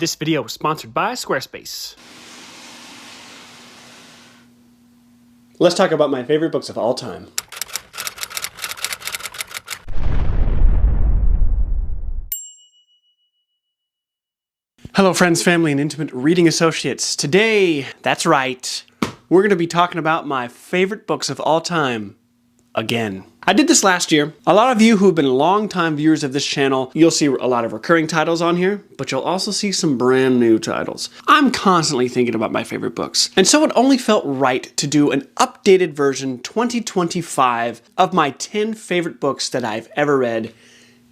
This video was sponsored by Squarespace. Let's talk about my favorite books of all time. Hello friends, family, and intimate reading associates. Today, that's right, we're going to be talking about my favorite books of all time. Again. I did this last year. A lot of you who have been longtime viewers of this channel, you'll see a lot of recurring titles on here, but you'll also see some brand new titles. I'm constantly thinking about my favorite books, and so it only felt right to do an updated version 2025 of my 10 favorite books that I've ever read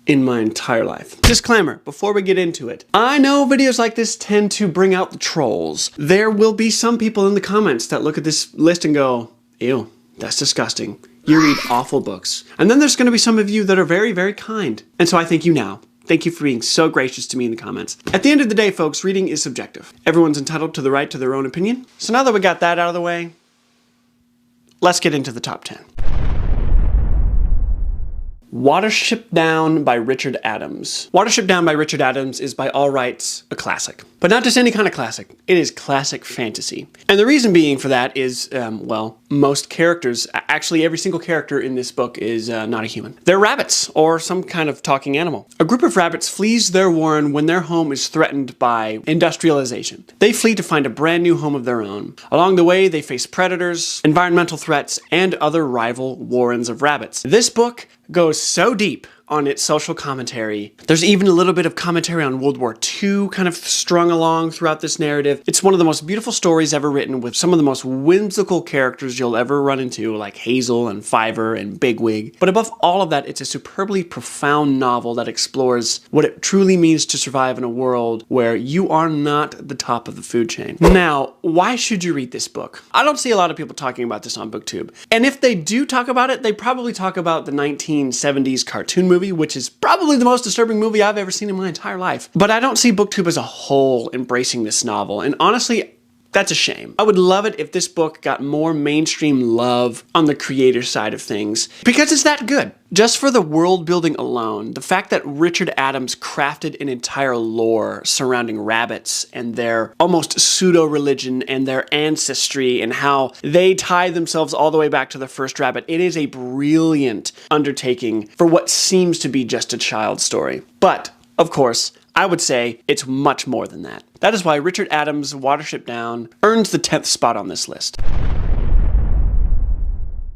in my entire life. Disclaimer, before we get into it, I know videos like this tend to bring out the trolls. There will be some people in the comments that look at this list and go, ew, that's disgusting. You read awful books. And then there's going to be some of you that are very, very kind. And so I thank you now. Thank you for being so gracious to me in the comments. At the end of the day, folks, reading is subjective. Everyone's entitled to the right to their own opinion. So now that we got that out of the way, let's get into the top 10. Watership Down by Richard Adams. Watership Down by Richard Adams is by all rights a classic. But not just any kind of classic. It is classic fantasy. And the reason being for that is, well, most characters, actually every single character in this book is not a human. They're rabbits, or some kind of talking animal. A group of rabbits flees their warren when their home is threatened by industrialization. They flee to find a brand new home of their own. Along the way, they face predators, environmental threats, and other rival warrens of rabbits. This book goes so deep on its social commentary. There's even a little bit of commentary on World War II kind of strung along throughout this narrative. It's one of the most beautiful stories ever written with some of the most whimsical characters you'll ever run into, like Hazel and Fiver and Bigwig. But above all of that, it's a superbly profound novel that explores what it truly means to survive in a world where you are not at the top of the food chain. Now, why should you read this book? I don't see a lot of people talking about this on BookTube. And if they do talk about it, they probably talk about the 1970s cartoon movie, which is probably the most disturbing movie I've ever seen in my entire life. But I don't see BookTube as a whole embracing this novel, and honestly, that's a shame. I would love it if this book got more mainstream love on the creator side of things, because it's that good. Just for the world building alone, the fact that Richard Adams crafted an entire lore surrounding rabbits and their almost pseudo-religion and their ancestry and how they tie themselves all the way back to the first rabbit, it is a brilliant undertaking for what seems to be just a child's story. But, of course, I would say it's much more than that. That is why Richard Adams' Watership Down earns the 10th spot on this list.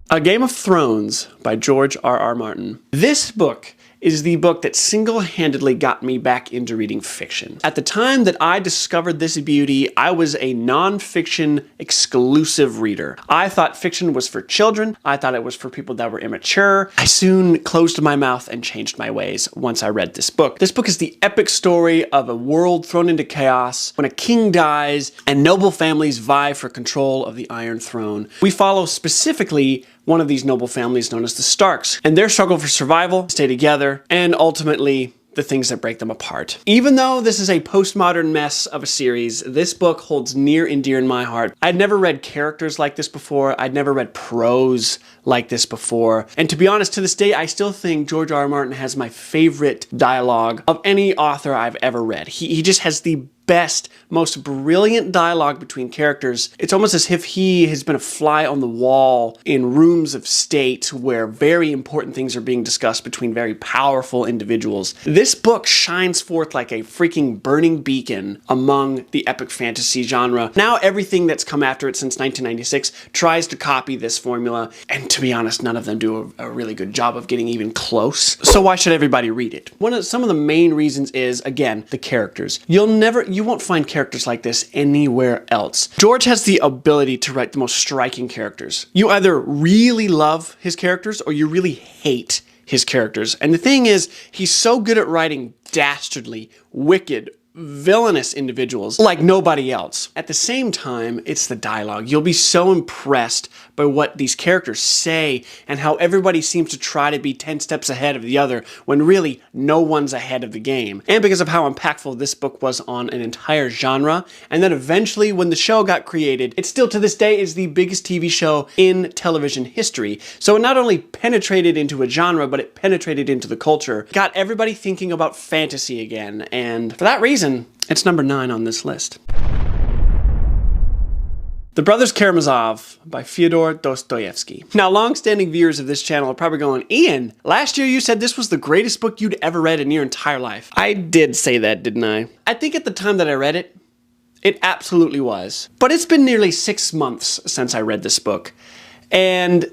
A Game of Thrones by George R.R. Martin. This book is the book that single-handedly got me back into reading fiction. At the time that I discovered this beauty, I was a non-fiction exclusive reader. I thought fiction was for children. I thought it was for people that were immature. I soon closed my mouth and changed my ways once I read this book. This book is the epic story of a world thrown into chaos when a king dies and noble families vie for control of the Iron Throne. We follow specifically one of these noble families known as the Starks, and their struggle for survival, stay together, and ultimately the things that break them apart. Even though this is a postmodern mess of a series, this book holds near and dear in my heart. I'd never read characters like this before. I'd never read prose like this before. And to be honest, to this day, I still think George R. R. Martin has my favorite dialogue of any author I've ever read. He just has the best, most brilliant dialogue between characters. It's almost as if he has been a fly on the wall in rooms of state where very important things are being discussed between very powerful individuals. This book shines forth like a freaking burning beacon among the epic fantasy genre. Now everything that's come after it since 1996 tries to copy this formula, and to be honest, none of them do a really good job of getting even close. So why should everybody read it? Some of the main reasons is, again, the characters. You won't find characters like this anywhere else. George has the ability to write the most striking characters. You either really love his characters or you really hate his characters. And the thing is, he's so good at writing dastardly, wicked, villainous individuals like nobody else. At the same time, it's the dialogue. You'll be so impressed by what these characters say and how everybody seems to try to be 10 steps ahead of the other when really no one's ahead of the game. And because of how impactful this book was on an entire genre, and then eventually when the show got created, it still to this day is the biggest TV show in television history. So it not only penetrated into a genre, but it penetrated into the culture, got everybody thinking about fantasy again, and for that reason, reason, it's number 9 on this list. The Brothers Karamazov by Fyodor Dostoevsky. Now, long-standing viewers of this channel are probably going, Ian, last year you said this was the greatest book you'd ever read in your entire life. I did say that, didn't I? I think at the time that I read it, it absolutely was. But it's been nearly 6 months since I read this book, and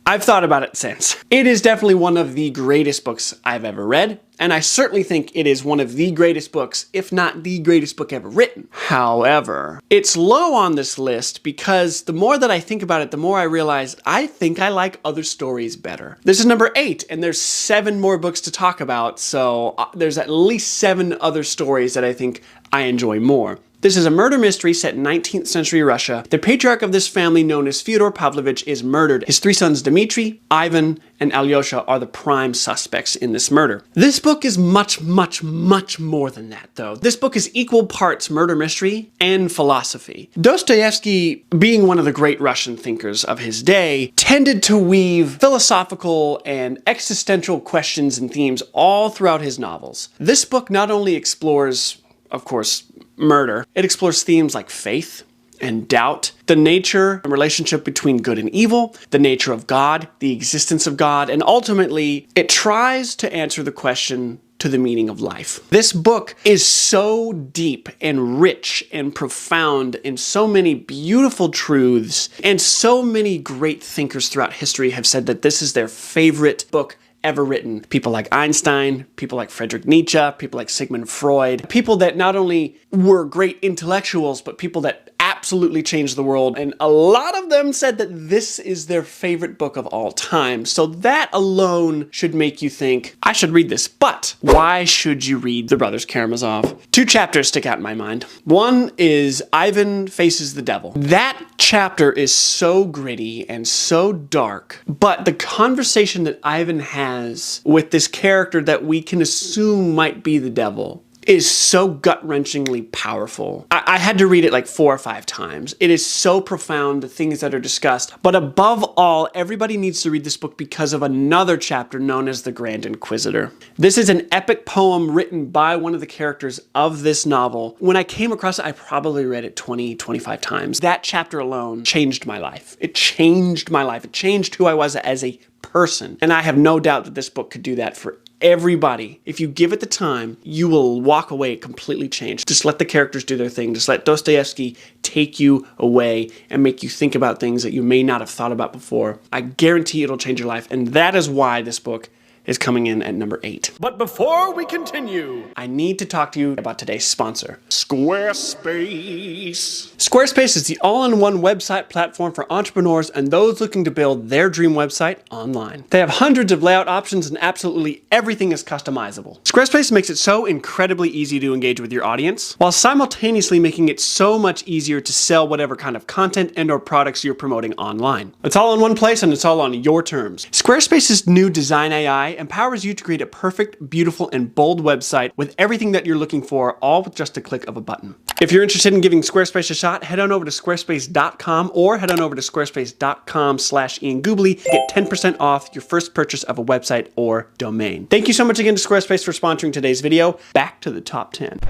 I've thought about it since. It is definitely one of the greatest books I've ever read, and I certainly think it is one of the greatest books, if not the greatest book ever written. However, it's low on this list because the more that I think about it, the more I realize I think I like other stories better. This is number 8, and there's 7 more books to talk about, so there's at least 7 other stories that I think I enjoy more. This is a murder mystery set in 19th century Russia. The patriarch of this family, known as Fyodor Pavlovich, is murdered. His 3 sons, Dmitri, Ivan, and Alyosha, are the prime suspects in this murder. This book is much, much, much more than that, though. This book is equal parts murder mystery and philosophy. Dostoevsky, being one of the great Russian thinkers of his day, tended to weave philosophical and existential questions and themes all throughout his novels. This book not only explores, of course, murder, it explores themes like faith and doubt, the nature and relationship between good and evil, the nature of God, the existence of God, and ultimately, it tries to answer the question to the meaning of life. This book is so deep and rich and profound in so many beautiful truths, and so many great thinkers throughout history have said that this is their favorite book ever written. People like Einstein, people like Friedrich Nietzsche, people like Sigmund Freud, people that not only were great intellectuals, but people that absolutely changed the world. And a lot of them said that this is their favorite book of all time. So that alone should make you think, I should read this. But why should you read The Brothers Karamazov? 2 chapters stick out in my mind. One is Ivan Faces the Devil. That chapter is so gritty and so dark, but the conversation that Ivan has with this character that we can assume might be the devil is so gut-wrenchingly powerful. I had to read it like 4 or 5 times. It is so profound, the things that are discussed. But above all, everybody needs to read this book because of another chapter known as The Grand Inquisitor. This is an epic poem written by one of the characters of this novel. When I came across it, I probably read it 20, 25 times. That chapter alone changed my life. It changed my life. It changed who I was as a person. And I have no doubt that this book could do that for everybody. If you give it the time, you will walk away completely changed. Just let the characters do their thing. Just let Dostoevsky take you away and make you think about things that you may not have thought about before. I guarantee it'll change your life, and that is why this book is coming in at number 8. But before we continue, I need to talk to you about today's sponsor, Squarespace. Squarespace is the all-in-one website platform for entrepreneurs and those looking to build their dream website online. They have hundreds of layout options and absolutely everything is customizable. Squarespace makes it so incredibly easy to engage with your audience, while simultaneously making it so much easier to sell whatever kind of content and or products you're promoting online. It's all in one place and it's all on your terms. Squarespace's new Design AI empowers you to create a perfect, beautiful, and bold website with everything that you're looking for, all with just a click of a button. If you're interested in giving Squarespace a shot, head on over to squarespace.com or head on over to squarespace.com/IanGoobly to get 10% off your first purchase of a website or domain. Thank you so much again to Squarespace for sponsoring today's video. Back to the top 10.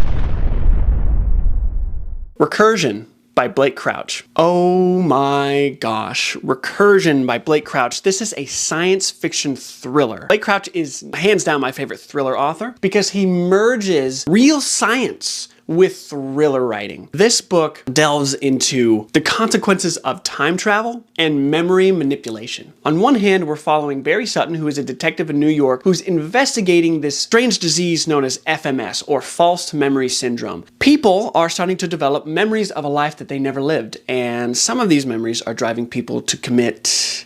Recursion by Blake Crouch. Oh my gosh. Recursion by Blake Crouch. This is a science fiction thriller. Blake Crouch is hands down my favorite thriller author because he merges real science with thriller writing. This book delves into the consequences of time travel and memory manipulation. On one hand, we're following Barry Sutton, who is a detective in New York, who's investigating this strange disease known as FMS, or false memory syndrome. People are starting to develop memories of a life that they never lived, and some of these memories are driving people to commit,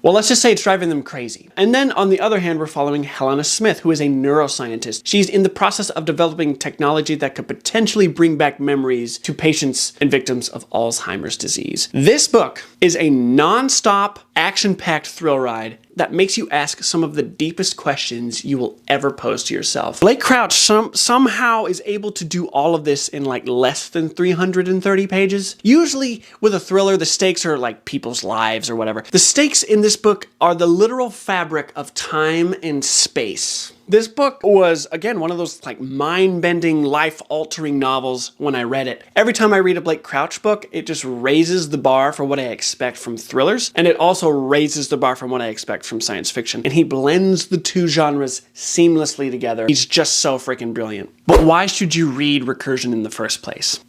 well, let's just say it's driving them crazy. And then on the other hand, we're following Helena Smith, who is a neuroscientist. She's in the process of developing technology that could potentially bring back memories to patients and victims of Alzheimer's disease. This book is a non-stop, action-packed thrill ride that makes you ask some of the deepest questions you will ever pose to yourself. Blake Crouch somehow is able to do all of this in like less than 330 pages. Usually with a thriller, the stakes are like people's lives or whatever. The stakes in this book are the literal fabric of time and space. This book was, again, one of those like mind-bending, life-altering novels when I read it. Every time I read a Blake Crouch book, it just raises the bar for what I expect from thrillers, and it also raises the bar from what I expect from science fiction. And he blends the two genres seamlessly together. He's just so freaking brilliant. But why should you read Recursion in the first place?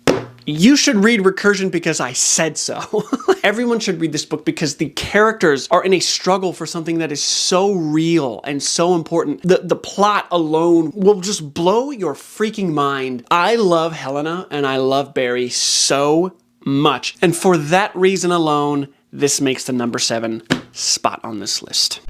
You should read Recursion because I said so. Everyone should read this book because the characters are in a struggle for something that is so real and so important. The plot alone will just blow your freaking mind. I love Helena and I love Barry so much. And for that reason alone, this makes the number 7 spot on this list.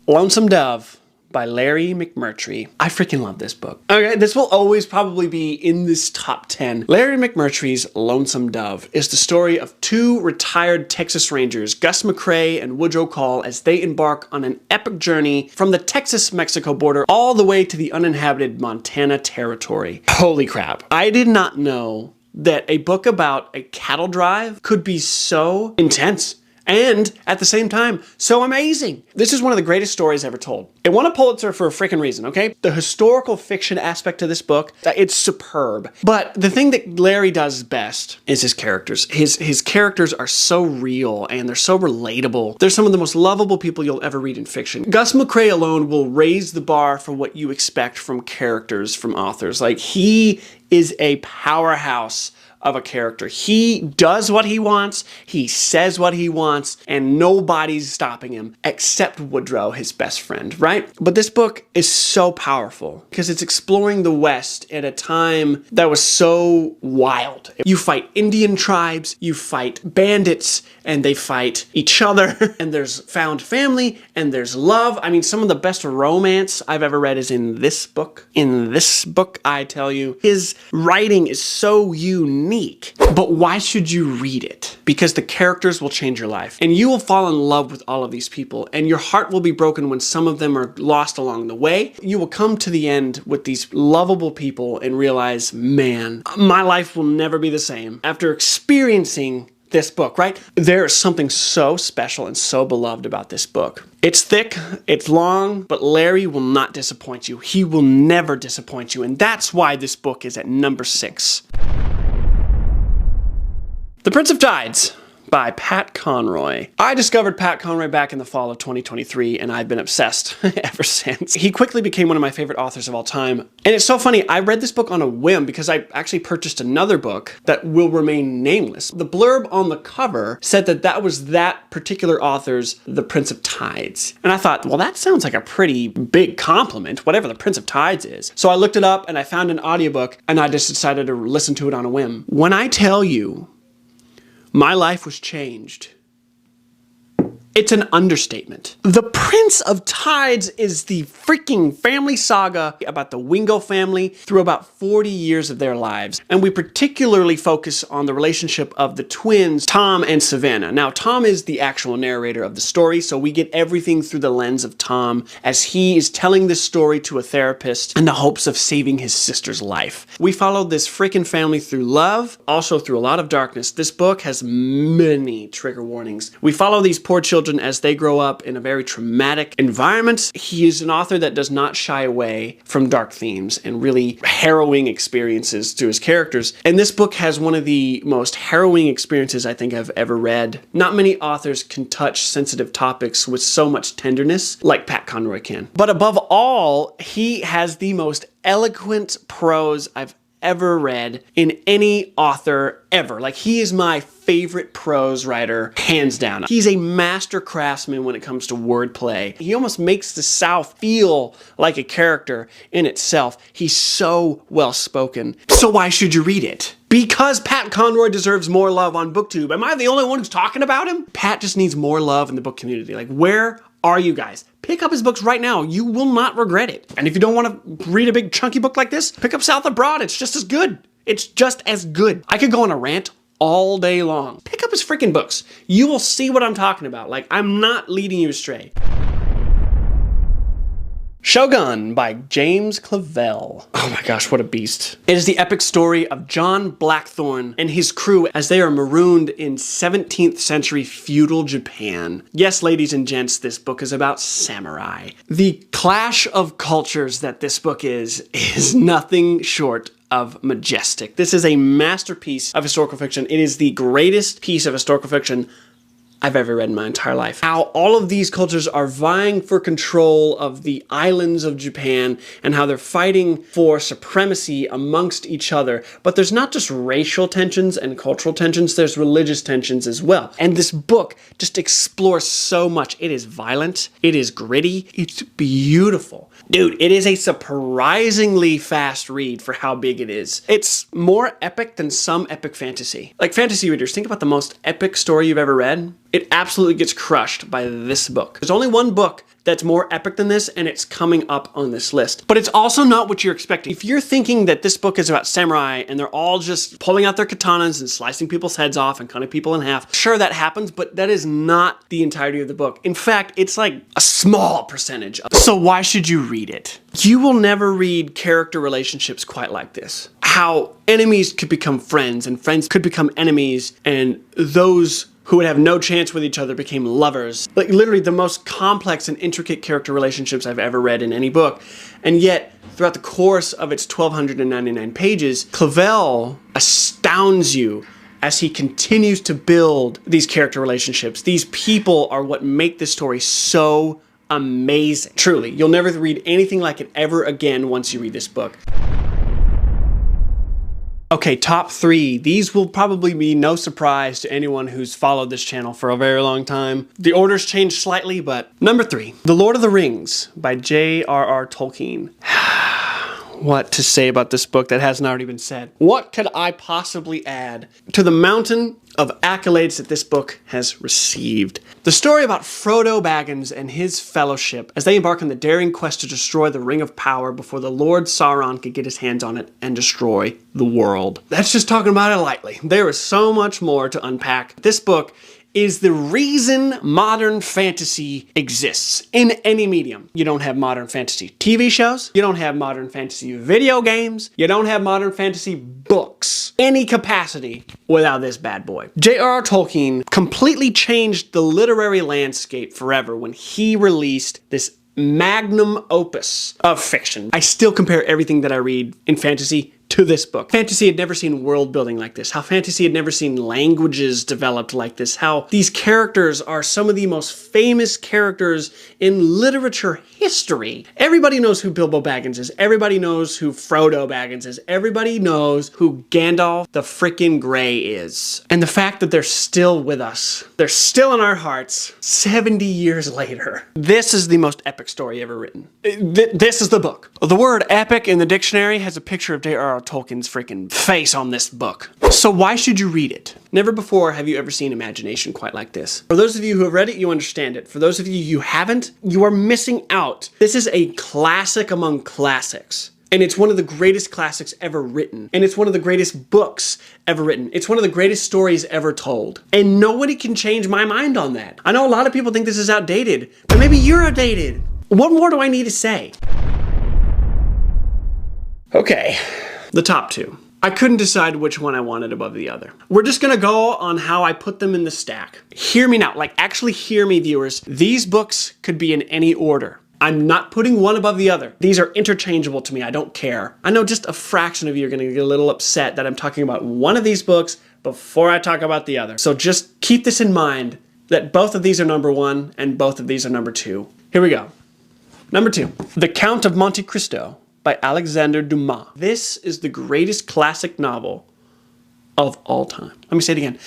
Lonesome Dove by Larry McMurtry. I freaking love this book. Okay, this will always probably be in this top 10. Larry McMurtry's Lonesome Dove is the story of 2 retired Texas Rangers, Gus McCrae and Woodrow Call, as they embark on an epic journey from the Texas-Mexico border all the way to the uninhabited Montana territory. Holy crap. I did not know that a book about a cattle drive could be so intense and, at the same time, so amazing. This is one of the greatest stories ever told. It won a Pulitzer for a freaking reason, okay? The historical fiction aspect of this book, it's superb. But the thing that Larry does best is his characters. His characters are so real and they're so relatable. They're some of the most lovable people you'll ever read in fiction. Gus McCrae alone will raise the bar for what you expect from characters, from authors. Like, he is a powerhouse of a character. He does what he wants, he says what he wants, and nobody's stopping him except Woodrow, his best friend, right? But this book is so powerful because it's exploring the West at a time that was so wild. You fight Indian tribes, you fight bandits, and they fight each other, and there's found family, and there's love. I mean, some of the best romance I've ever read is in this book. In this book, I tell you, his writing is so unique. But why should you read it? Because the characters will change your life, and you will fall in love with all of these people, and your heart will be broken when some of them are lost along the way. You will come to the end with these lovable people and realize, man, my life will never be the same after experiencing this book, right? There is something so special and so beloved about this book. It's thick, it's long, but Larry will not disappoint you. He will never disappoint you, and that's why this book is at number 6. The Prince of Tides by Pat Conroy. I discovered Pat Conroy back in the fall of 2023, and I've been obsessed ever since. He quickly became one of my favorite authors of all time. And it's so funny, I read this book on a whim because I actually purchased another book that will remain nameless. The blurb on the cover said that that was that particular author's The Prince of Tides. And I thought, well, that sounds like a pretty big compliment, whatever The Prince of Tides is. So I looked it up and I found an audiobook, and I just decided to listen to it on a whim. When I tell you, my life was changed, it's an understatement. The Prince of Tides is the freaking family saga about the Wingo family through about 40 years of their lives. And we particularly focus on the relationship of the twins, Tom and Savannah. Now, Tom is the actual narrator of the story, so we get everything through the lens of Tom as he is telling this story to a therapist in the hopes of saving his sister's life. We followed this freaking family through love, also through a lot of darkness. This book has many trigger warnings. We follow these poor children as they grow up in a very traumatic environment. He is an author that does not shy away from dark themes and really harrowing experiences to his characters. And this book has one of the most harrowing experiences I think I've ever read. Not many authors can touch sensitive topics with so much tenderness like Pat Conroy can. But above all, he has the most eloquent prose I've ever read in any author ever. Like, he is my favorite prose writer, hands down. He's a master craftsman when it comes to wordplay. He almost makes the South feel like a character in itself. He's so well spoken. So why should you read it? Because Pat Conroy deserves more love on BookTube. Am I the only one who's talking about him? Pat just needs more love in the book community. Like, where are you guys? Pick up his books right now. You will not regret it. And if you don't want to read a big chunky book like this, pick up South Abroad. It's just as good. It's just as good. I could go on a rant all day long. Pick up his freaking books. You will see what I'm talking about. Like, I'm not leading you astray. Shogun by James Clavell. Oh my gosh, what a beast. It is the epic story of John Blackthorne and his crew as they are marooned in 17th century feudal Japan. Yes, ladies and gents, this book is about samurai. The clash of cultures that this book is nothing short of majestic. This is a masterpiece of historical fiction. It is the greatest piece of historical fiction I've ever read in my entire life. How all of these cultures are vying for control of the islands of Japan and how they're fighting for supremacy amongst each other. But there's not just racial tensions and cultural tensions, there's religious tensions as well. And this book just explores so much. It is violent, it is gritty, it's beautiful. Dude, it is a surprisingly fast read for how big it is. It's more epic than some epic fantasy. Like fantasy readers, think about the most epic story you've ever read. It absolutely gets crushed by this book. There's only one book that's more epic than this, and it's coming up on this list. But it's also not what you're expecting. If you're thinking that this book is about samurai and they're all just pulling out their katanas and slicing people's heads off and cutting people in half, sure, that happens, but that is not the entirety of the book. In fact, it's like a small percentage. So why should you read it? You will never read character relationships quite like this. How enemies could become friends and friends could become enemies, and those who would have no chance with each other became lovers. Like literally the most complex and intricate character relationships I've ever read in any book. And yet, throughout the course of its 1,299 pages, Clavell astounds you as he continues to build these character relationships. These people are what make this story so amazing. Truly, you'll never read anything like it ever again once you read this book. Okay, top 3. These will probably be no surprise to anyone who's followed this channel for a very long time. The order's changed slightly, but number 3, The Lord of the Rings by J.R.R. Tolkien. What to say about this book that hasn't already been said? What could I possibly add to the mountain of accolades that this book has received? The story about Frodo Baggins and his fellowship as they embark on the daring quest to destroy the Ring of Power before the Lord Sauron could get his hands on it and destroy the world. That's just talking about it lightly. There is so much more to unpack. This book is the reason modern fantasy exists in any medium. You don't have modern fantasy TV shows, you don't have modern fantasy video games, you don't have modern fantasy books, any capacity without this bad boy. J.R.R. Tolkien completely changed the literary landscape forever when he released this magnum opus of fiction. I still compare everything that I read in fantasy to this book. Fantasy had never seen world building like this. How fantasy had never seen languages developed like this. How these characters are some of the most famous characters in literature history. Everybody knows who Bilbo Baggins is. Everybody knows who Frodo Baggins is. Everybody knows who Gandalf the frickin' Grey is. And the fact that they're still with us, they're still in our hearts 70 years later. This is the most epic story ever written. This is the book. The word epic in the dictionary has a picture of J.R.R. Tolkien's freaking face on this book. So why should you read it? Never before have you ever seen imagination quite like this. For those of you who have read it, you understand it. For those of you who haven't, you are missing out. This is a classic among classics. And it's one of the greatest classics ever written. And it's one of the greatest books ever written. It's one of the greatest stories ever told. And nobody can change my mind on that. I know a lot of people think this is outdated, but maybe you're outdated. What more do I need to say? Okay. The top 2. I couldn't decide which one I wanted above the other. We're just gonna go on how I put them in the stack. Hear me now, like actually hear me, viewers. These books could be in any order. I'm not putting one above the other. These are interchangeable to me, I don't care. I know just a fraction of you are gonna get a little upset that I'm talking about one of these books before I talk about the other. So just keep this in mind, that both of these are number 1 and both of these are number 2. Here we go. Number 2, The Count of Monte Cristo by Alexander Dumas. This is the greatest classic novel of all time. Let me say it again.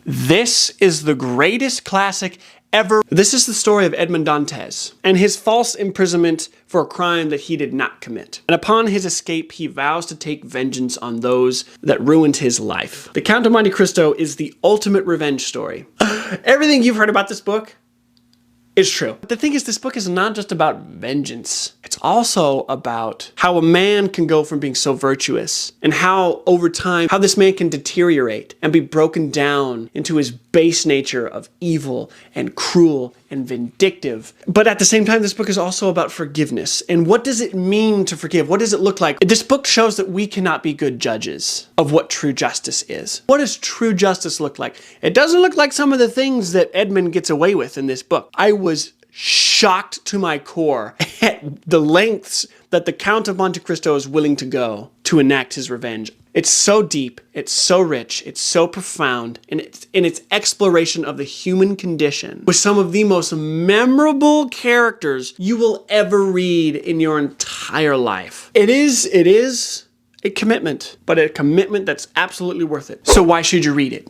This is the greatest classic ever. This is the story of Edmond Dantes and his false imprisonment for a crime that he did not commit. And upon his escape, he vows to take vengeance on those that ruined his life. The Count of Monte Cristo is the ultimate revenge story. Everything you've heard about this book is true. But the thing is, this book is not just about vengeance. It's also about how a man can go from being so virtuous and how over time, how this man can deteriorate and be broken down into his base nature of evil and cruel and vindictive. But at the same time, this book is also about forgiveness. And what does it mean to forgive? What does it look like? This book shows that we cannot be good judges of what true justice is. What does true justice look like? It doesn't look like some of the things that Edmund gets away with in this book. I was shocked to my core at the lengths that the Count of Monte Cristo is willing to go to enact his revenge. It's so deep, it's so rich, it's so profound in its exploration of the human condition with some of the most memorable characters you will ever read in your entire life. It is a commitment, but a commitment that's absolutely worth it. So why should you read it?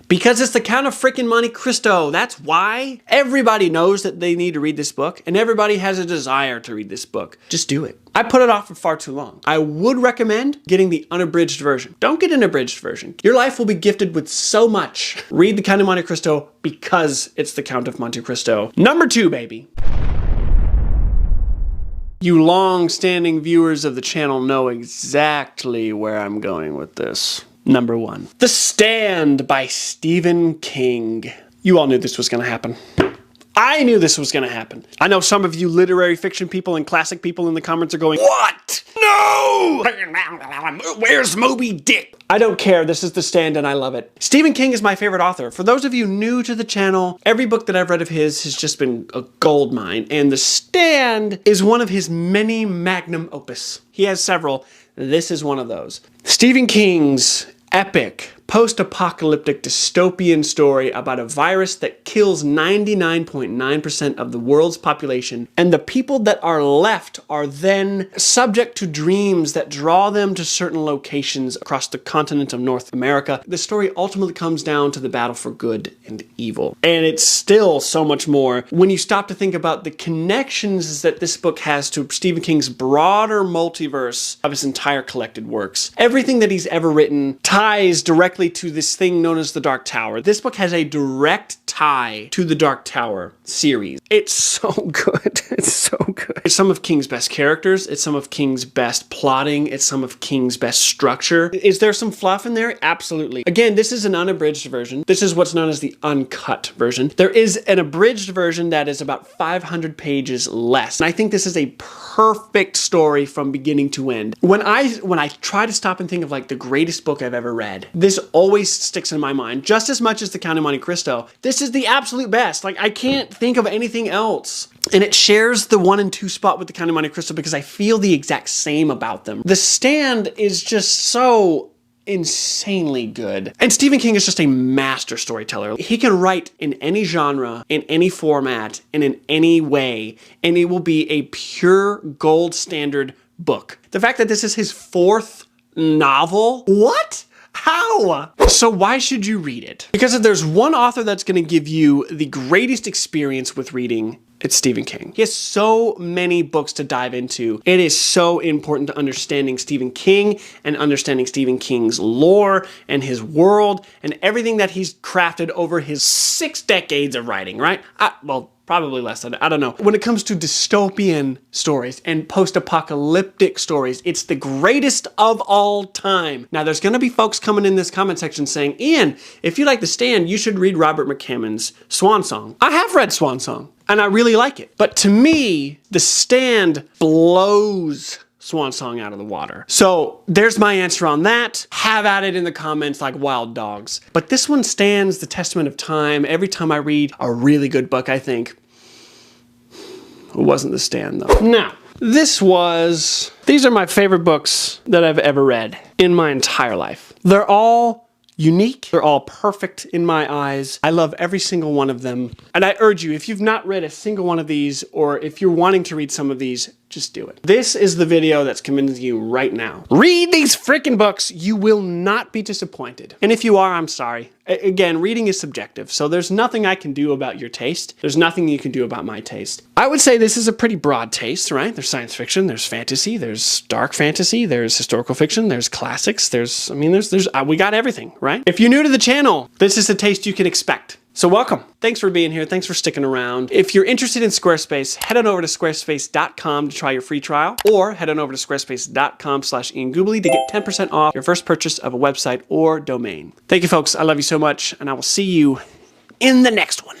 Because it's the Count of frickin' Monte Cristo. That's why. Everybody knows that they need to read this book, and everybody has a desire to read this book. Just do it. I put it off for far too long. I would recommend getting the unabridged version. Don't get an abridged version. Your life will be gifted with so much. Read the Count of Monte Cristo because it's the Count of Monte Cristo. Number 2, baby. You long-standing viewers of the channel know exactly where I'm going with this. Number 1. The Stand by Stephen King. You all knew this was going to happen. I knew this was going to happen. I know some of you literary fiction people and classic people in the comments are going, "What? No! Where's Moby Dick?" I don't care. This is The Stand and I love it. Stephen King is my favorite author. For those of you new to the channel, every book that I've read of his has just been a gold mine. And The Stand is one of his many magnum opus. He has several. This is one of those. Stephen King's epic, post-apocalyptic dystopian story about a virus that kills 99.9% of the world's population, and the people that are left are then subject to dreams that draw them to certain locations across the continent of North America. The story ultimately comes down to the battle for good and evil. And it's still so much more when you stop to think about the connections that this book has to Stephen King's broader multiverse of his entire collected works. Everything that he's ever written ties directly to this thing known as the Dark Tower. This book has a direct tie to the Dark Tower series. It's so good. It's so good. It's some of King's best characters. It's some of King's best plotting. It's some of King's best structure. Is there some fluff in there? Absolutely. Again, this is an unabridged version. This is what's known as the uncut version. There is an abridged version that is about 500 pages less. And I think this is a perfect story from beginning to end. When I try to stop and think of like the greatest book I've ever read, this always sticks in my mind. Just as much as the Count of Monte Cristo, this is the absolute best. Like, I can't think of anything else. And it shares the 1 and 2 spot with the Count of Monte Cristo because I feel the exact same about them. The Stand is just so insanely good. And Stephen King is just a master storyteller. He can write in any genre, in any format, and in any way, and it will be a pure gold standard book. The fact that this is his 4th novel? What? How? So why should you read it? Because if there's one author that's going to give you the greatest experience with reading, it's Stephen King. He has so many books to dive into. It is so important to understanding Stephen King and understanding Stephen King's lore and his world and everything that he's crafted over his 6 decades of writing, right? Well, probably less than, I don't know. When it comes to dystopian stories and post-apocalyptic stories, it's the greatest of all time. Now, there's gonna be folks coming in this comment section saying, "Ian, if you like The Stand, you should read Robert McCammon's Swan Song." I have read Swan Song, and I really like it. But to me, The Stand blows Swan Song out of the water. So there's my answer on that. Have at it in the comments like wild dogs. But this one stands the testament of time. Every time I read a really good book, I think, it wasn't The Stand though. Now, these are my favorite books that I've ever read in my entire life. They're all unique. They're all perfect in my eyes. I love every single one of them. And I urge you, if you've not read a single one of these, or if you're wanting to read some of these, just do it. This is the video that's convincing you right now. Read these freaking books. You will not be disappointed. And if you are, I'm sorry. Again, reading is subjective, so there's nothing I can do about your taste. There's nothing you can do about my taste. I would say this is a pretty broad taste, right? There's science fiction, there's fantasy, there's dark fantasy, there's historical fiction, there's classics, we got everything, right? If you're new to the channel, this is the taste you can expect. So welcome. Thanks for being here. Thanks for sticking around. If you're interested in Squarespace, head on over to squarespace.com to try your free trial, or head on over to squarespace.com/IanGoobly to get 10% off your first purchase of a website or domain. Thank you, folks. I love you so much, and I will see you in the next one.